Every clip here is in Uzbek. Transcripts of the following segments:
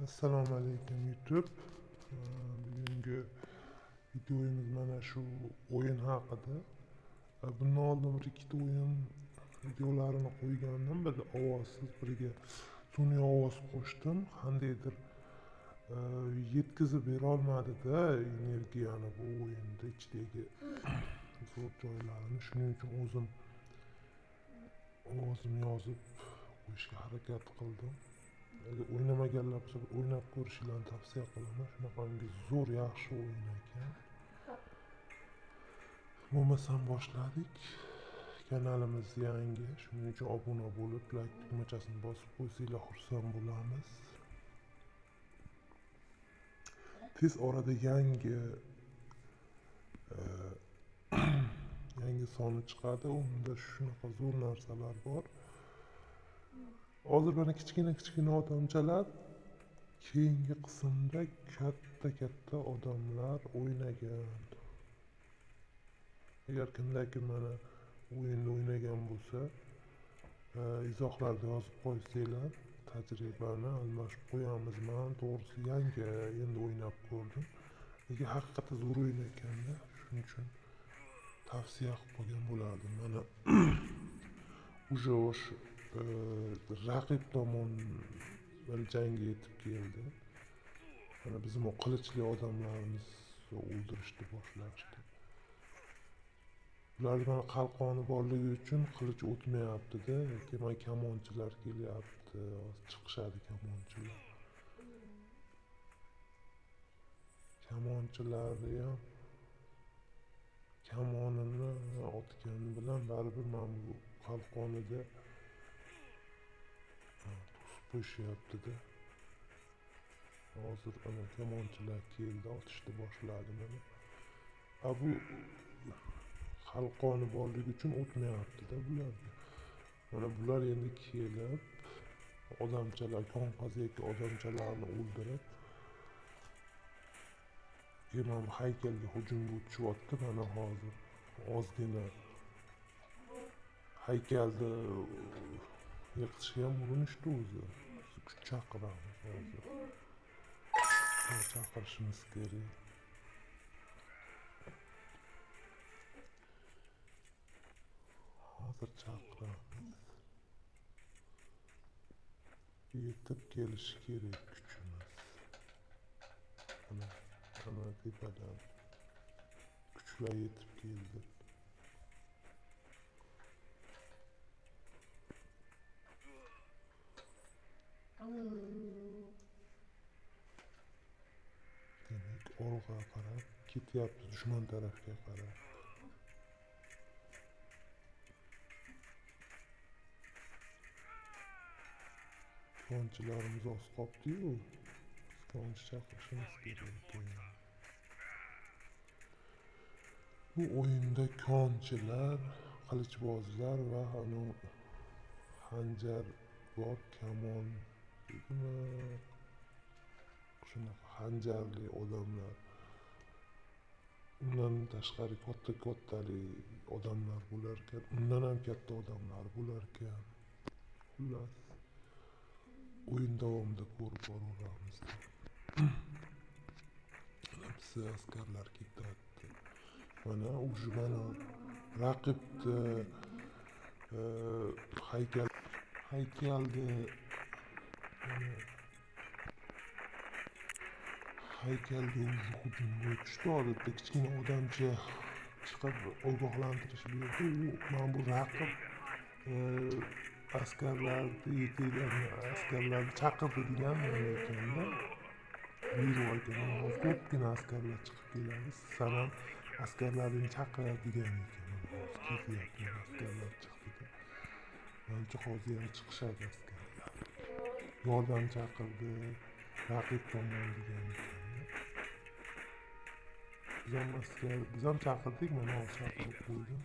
Assalomu alaykum YouTube. Bugungi videomiz mana shu o'yin haqida. Bundan oldin bir ikkita o'yin videolarini qo'ygandim. Biri ovozsiz, biriga sun'iy ovoz qo'shdim. Qandaydir yetkazib bera olmadi-da energiyani bu o'yinda ichidagi zo'r joylarini. Shuning uchun o'zim ovozim yozib qo'yishga harakat qildim. Agar o'ynamaganlar bo'lsa o'ynab ko'rishlarini tavsiya qilaman. Shunaqangi zo'r yaxshi o'yin ekan. Bo'lmasam boshladik. Kanalimiz yangi, shuning uchun obuna bo'lib, like tugmachasini bosib qo'ysanglar xursand bo'lamiz. Tez orada yangi soni chiqadi. Unda shunaqa zo'r narsalar bor. Hozir mana kichkina odamchalar, keyingi qismda katta odamlar o'ynagan. Agar kimda mana o'yinni o'ynagan bo'lsa, izohlarda yozib qo'ysanglar, tajribani almashib qo'yamiz. Men to'g'risi yangi endi o'ynab ko'rdim. Lekin haqiqatda zo'r o'yin ekanda, shuning uchun tavsiya qilib qo'ygan bo'lardim. Mana уже raqib tomon jangga yetib keldi. Mana bizim o qilichli odamlarimizni o'ldirishni boshlashdi. Ularning mana qalqoni borligi uchun qilich o'tmayapti-da. Keyin kamonchilar kelyapti. Chiqishadi kamonchilar. Kamonchilarni ham kamonini otgani bilan baribir mana bu qalqonida to'sib qo'yishyapti-da. Hozir ana kamonchilar keldi, otishni boshladi mana. Bu qalqoni borligi uchun o'tmayapti-da bularga. Mana bular endi kelib odamchalar, qonqozaki odamchalarni o'ldirib, keyin bu haykalga hujumga o'tishyapti. Mana hozir ozgina haykalni yiqitishga ham urinishdi o'zi. Kuch chaqiramiz hozir. Chaqirishimiz kerak. Hozir chaqiramiz. Yetib kelishi kerak kuchimiz. Mana tepadan kuchlar yetib keldi. Demak, olg'a qarab ketyapti, dushman tarafga qarab. Konchilarimiz oz qoldi-yu, konchi chaqirishimiz kerak. Bu o'yinda konchilar, qilichbozlar va xanjar bor, kamon, shunaqa xanjarli odamlar. Undan tashqari kattali odamlar bo'lar ekan, undan ham katta odamlar bo'lar ekan. Xullas, o'yin davomida ko'rib boraveramiz. Bizni askarlar ketyapti. Mana raqibni haykalni o'zi hujumga o'tishdi. Odatda kichkina odamcha chiqib ogohlantirish berdi. Mana bu raqib askarlarni chaqirdi degan ekanda. Buyruq ekan. Ko'pgina askarlar chiqib keladi. Sizlar ham askarlarni chaqir degan ekan. Ketyapti, askarlar chiqdi. Manimcha hozir ham chiqishadi askarlar. Yordam chaqirdi, raqib tomon degan ekan. Biz ham chaqirdik, mana hozir chaqirib qo'ydim.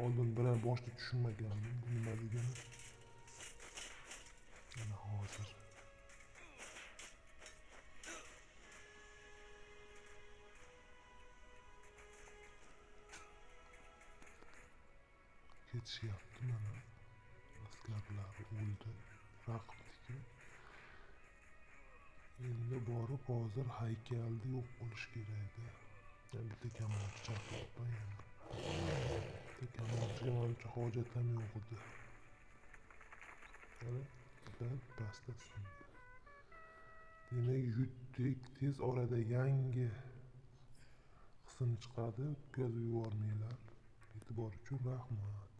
Oldin bilan boshda tushunmagandim bu nima degani. Mana hozir ketishyapti. Mana askarlar o'ldi raqibniki. Endi borib hozir haykalni yo'q qilish kerakda. Bitta kamonchi chaqiribman yana. Bitta kamonchiga manimcha hojat ham yo'q edi. Mana bitta pasta sindi. Demak yutdik, tez orada yangi qism chiqadi, o'tkazib yubormanglar. E'tibor uchun rahmat.